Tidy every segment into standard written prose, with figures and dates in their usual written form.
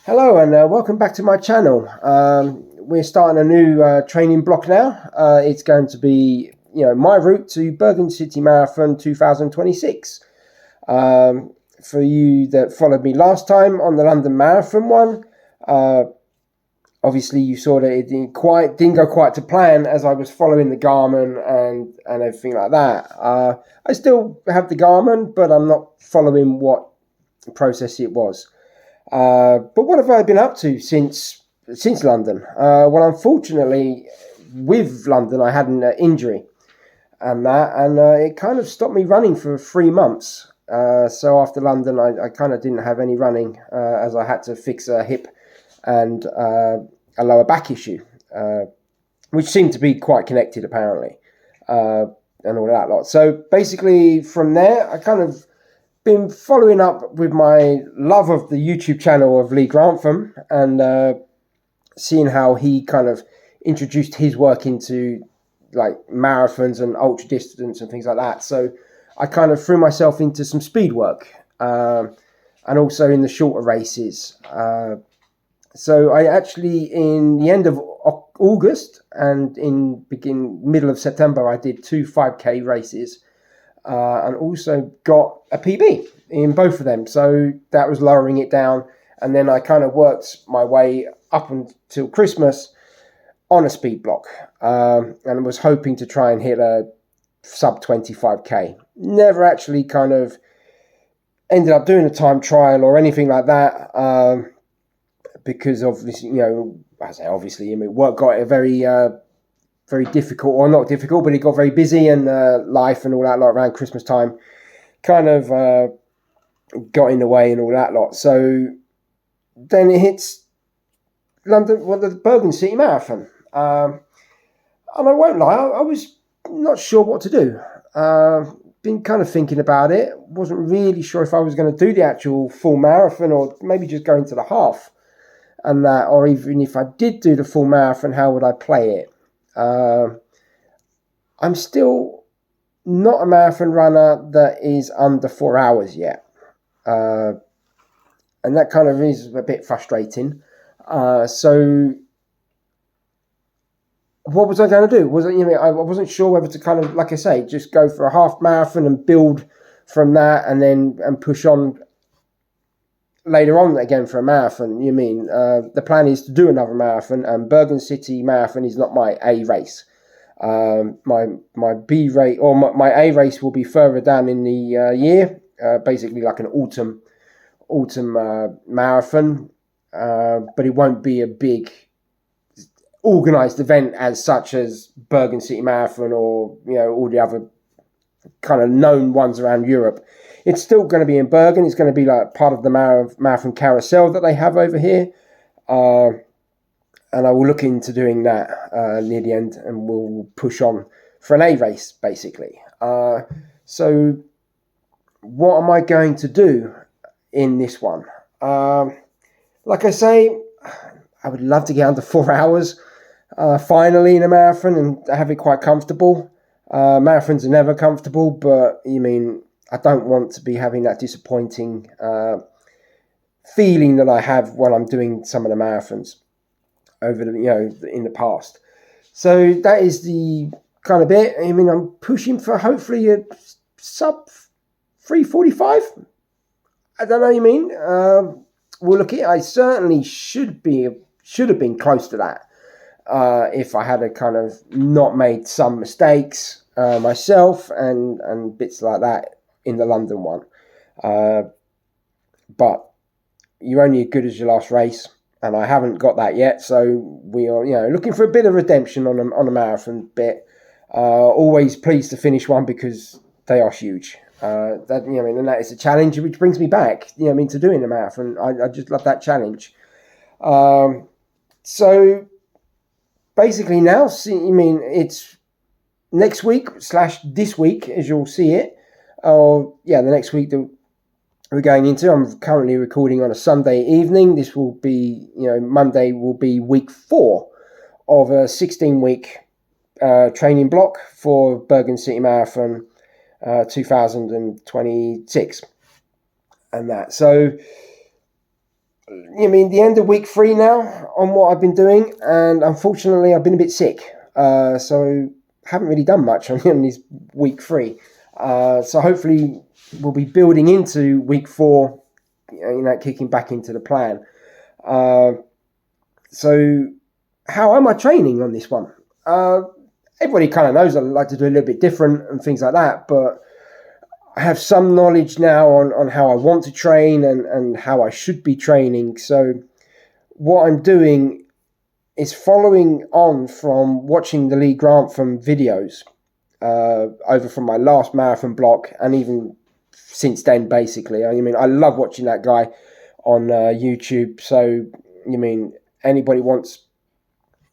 Hello and welcome back to my channel. We're starting a new training block now. It's going to be, my route to Bergen City Marathon 2026. For you that followed me last time on the London Marathon one, obviously you saw that it didn't go quite to plan as I was following the Garmin and everything like that. I still have the Garmin, but I'm not following what process it was. But what have I been up to since London? Well, unfortunately, with London, I had an injury, and it kind of stopped me running for 3 months. So after London, I kind of didn't have any running as I had to fix a hip and a lower back issue, which seemed to be quite connected apparently, and all that lot. So basically, from there, I kind of been following up with my love of the YouTube channel of Lee Grantham and seeing how he kind of introduced his work into like marathons and ultra distance and things like that. So I kind of threw myself into some speed work and also in the shorter races. So I actually, in the end of August and in middle of September, I did 2 5K races. And also got a PB in both of them. So that was lowering it down. And then I kind of worked my way up until Christmas on a speed block. And was hoping to try and hit a sub 25K. Never actually kind of ended up doing a time trial or anything like that. Because obviously, work got a very difficult, or not difficult, but it got very busy, and life and all that lot around Christmas time kind of got in the way and all that lot. So then it hits London, the Bergen City Marathon. And I won't lie, I was not sure what to do. Been kind of thinking about it. Wasn't really sure if I was going to do the actual full marathon or maybe just go into the half. And that, or even if I did do the full marathon, how would I play it? I'm still not a marathon runner that is under 4 hours yet. And that kind of is a bit frustrating. So what was I going to do? I wasn't sure whether to kind of, like I say, just go for a half marathon and build from that and push on later on again for a marathon. The plan is to do another marathon, and Bergen City Marathon is not my A race. My B race, or my A race, will be further down in the year, basically like an autumn marathon, but it won't be a big organised event as such as Bergen City Marathon or all the other kind of known ones around Europe. It's still going to be in Bergen. It's going to be like part of the marathon carousel that they have over here. And I will look into doing that near the end, and we'll push on for an A race, basically. So what am I going to do in this one? Like I say, I would love to get under 4 hours finally in a marathon and have it quite comfortable. Marathons are never comfortable, but I don't want to be having that disappointing feeling that I have when I'm doing some of the marathons over in the past. So that is the kind of bit. I'm pushing for hopefully a sub 3:45. I don't know what you mean. We'll look at it. I certainly should have been close to that if I had a kind of not made some mistakes myself and bits like that in the London one. But you're only as good as your last race, and I haven't got that yet. So we are, looking for a bit of redemption on a marathon bit. Always pleased to finish one because they are huge. And that is a challenge, which brings me back, to doing a marathon. I just love that challenge. So basically now, it's next week / this week, as you'll see it. The next week that we're going into. I'm currently recording on a Sunday evening. This will be, Monday will be week 4 of a 16-week training block for Bergen City Marathon 2026. And that. So the end of week 3 now on what I've been doing, and unfortunately I've been a bit sick, so haven't really done much on this week 3. So hopefully we'll be building into week 4, kicking back into the plan. So how am I training on this one? Everybody kind of knows I like to do a little bit different and things like that, but I have some knowledge now on how I want to train and how I should be training. So what I'm doing is following on from watching the Lee Grantham videos over from my last marathon block, and even since then, basically. I love watching that guy on YouTube. So, anybody wants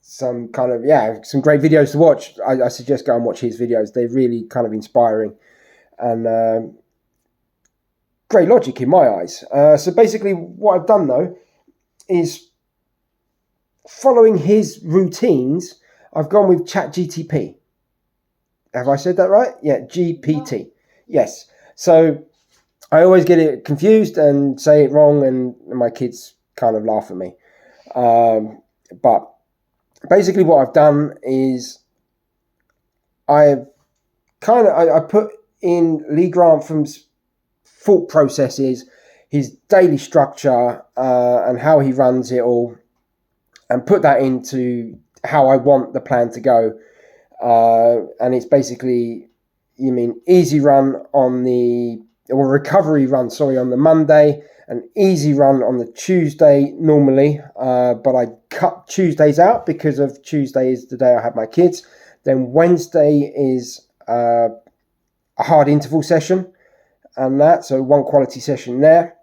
some kind of, some great videos to watch, I suggest go and watch his videos. They're really kind of inspiring and great logic in my eyes. So basically what I've done though is, following his routines, I've gone with ChatGTP. Have I said that right? Yeah, GPT. Yes. So I always get it confused and say it wrong, and my kids kind of laugh at me. But basically what I've done is I put in Lee Grantham's thought processes, his daily structure, and how he runs it all, and put that into how I want the plan to go. And it's basically, easy run or recovery run, on the Monday, an easy run on the Tuesday normally, but I cut Tuesdays out because of Tuesday is the day I have my kids. Then Wednesday is a hard interval session, and so one quality session there.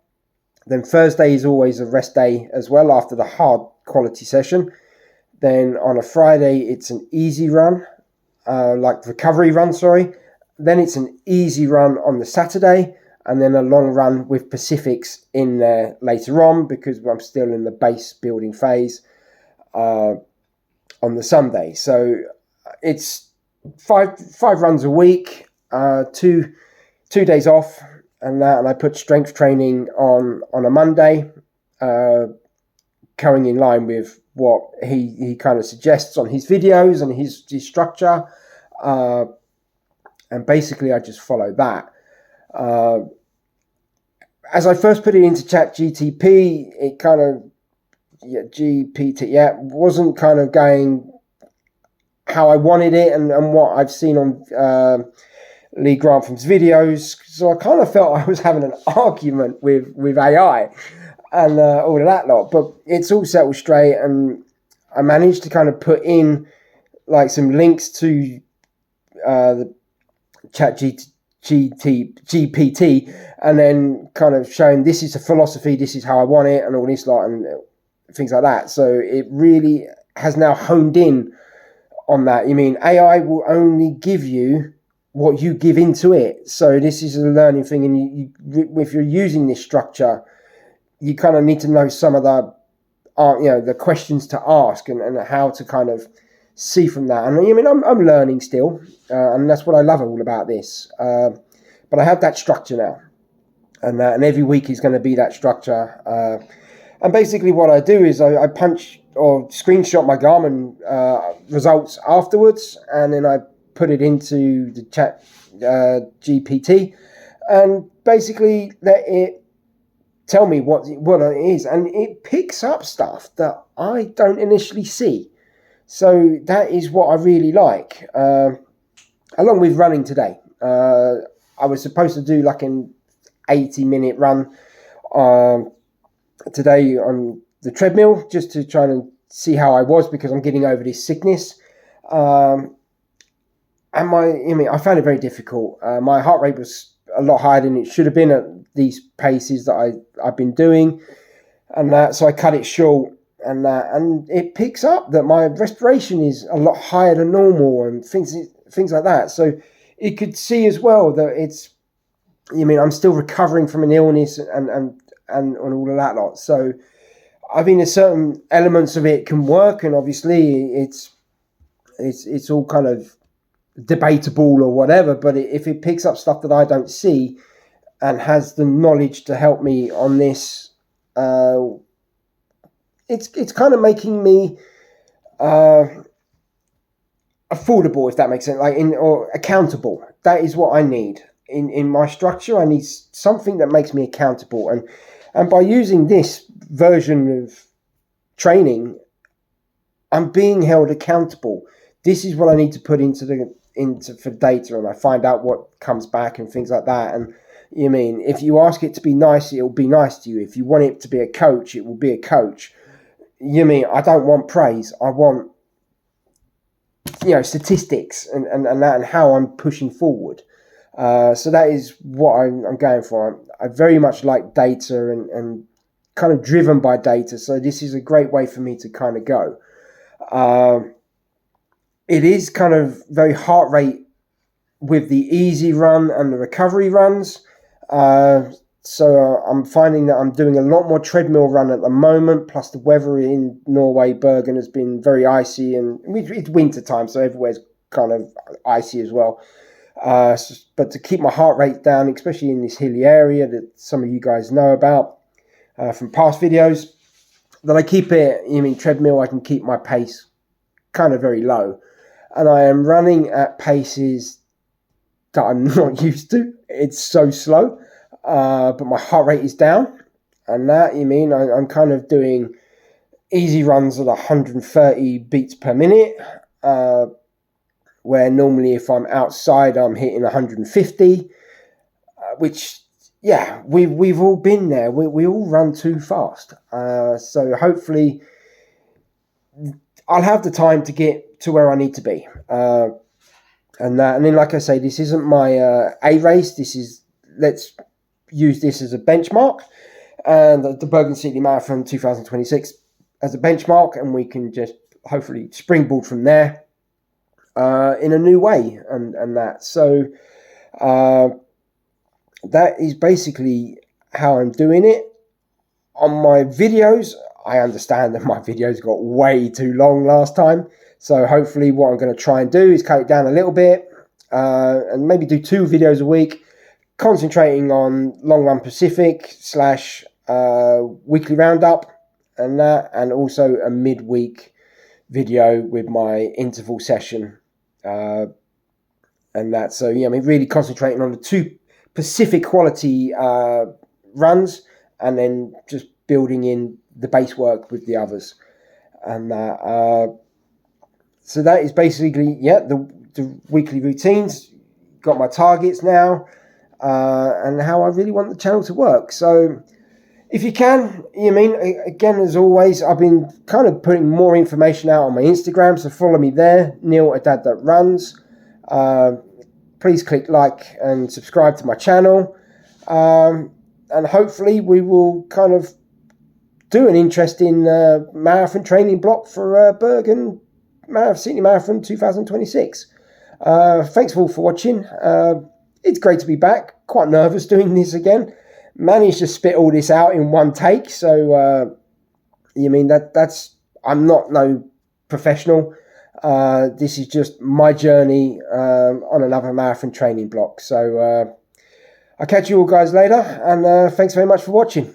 Then Thursday is always a rest day as well after the hard quality session. Then on a Friday it's an easy run, like recovery run, Then it's an easy run on the Saturday, and then a long run with Pacifics in there later on, because I'm still in the base building phase on the Sunday. So it's five runs a week, two days off, and I put strength training on a Monday, going in line with what he kind of suggests on his videos and his structure. And basically I just follow that. As I first put it into ChatGTP, it kind of, wasn't kind of going how I wanted it and what I've seen on Lee Grantham's videos. So I kind of felt I was having an argument with AI and all of that lot. But it's all settled straight, and I managed to kind of put in like some links to the GPT, and then kind of showing this is a philosophy, this is how I want it, and all this lot and things like that. So it really has now honed in on that. AI will only give you what you give into it. So this is a learning thing, and you if you're using this structure, you kind of need to know some of the questions to ask and how to kind of see from that. And I'm learning still, and that's what I love all about this. But I have that structure now, and every week is going to be that structure. And basically what I do is I punch or screenshot my Garmin results afterwards, and then I put it into the chat GPT, and basically let it tell me what it is, and it picks up stuff that I don't initially see. So that is what I really like. Along with running today, I was supposed to do like an 80-minute run today on the treadmill, just to try and see how I was, because I'm getting over this sickness. And I found it very difficult. My heart rate was a lot higher than it should have been at these paces that I've been doing, and so I cut it short. And it picks up that my respiration is a lot higher than normal and things like that. So it could see as well that it's, I'm still recovering from an illness and all of that lot. So there's certain elements of it can work, and obviously it's all kind of debatable or whatever. But if it picks up stuff that I don't see and has the knowledge to help me on this, it's kind of making me affordable, if that makes sense, or accountable. That is what I need in my structure. I need something that makes me accountable, and by using this version of training, I'm being held accountable. This is what I need to put into for data, and I find out what comes back and things like that. And you mean, if you ask it to be nice, it'll be nice to you. If you want it to be a coach, it will be a coach. You mean, I don't want praise. I want, statistics and that, and how I'm pushing forward. So that is what I'm going for. I very much like data and kind of driven by data. So this is a great way for me to kind of go. It is kind of very heart rate with the easy run and the recovery runs. So I'm finding that I'm doing a lot more treadmill run at the moment. Plus the weather in Norway, Bergen, has been very icy, and it's winter time, so everywhere's kind of icy as well. But to keep my heart rate down, especially in this hilly area that some of you guys know about from past videos, that I keep it, treadmill, I can keep my pace kind of very low. And I am running at paces that I'm not used to. It's so slow, but my heart rate is down. And that, I'm kind of doing easy runs at 130 beats per minute, where normally if I'm outside, I'm hitting 150, which, yeah, we've all been there. We all run too fast. So hopefully I'll have the time to get to where I need to be. And then, like I say, this isn't my A race. Let's use this as a benchmark, and the Bergen City Marathon 2026 as a benchmark, and we can just hopefully springboard from there in a new way, and that. So that is basically how I'm doing it. On my videos, I understand that my videos got way too long last time. So hopefully what I'm going to try and do is cut it down a little bit and maybe do 2 videos a week, concentrating on Long Run Pacific / weekly roundup and that, and also a midweek video with my interval session and that. So, really concentrating on the 2 Pacific quality runs, and then just building in the base work with the others. And that... So that is basically, the weekly routines. Got my targets now, and how I really want the channel to work. So if you can, again, as always, I've been kind of putting more information out on my Instagram, so follow me there, Neil, a dad that runs. Please click like and subscribe to my channel. And hopefully we will kind of do an interesting marathon training block for Bergen City Marathon 2026. Thanks all for watching. It's great to be back. Quite nervous doing this again. Managed to spit all this out in one take. So, that's... I'm not no professional. This is just my journey on another marathon training block. So, I'll catch you all guys later. And thanks very much for watching.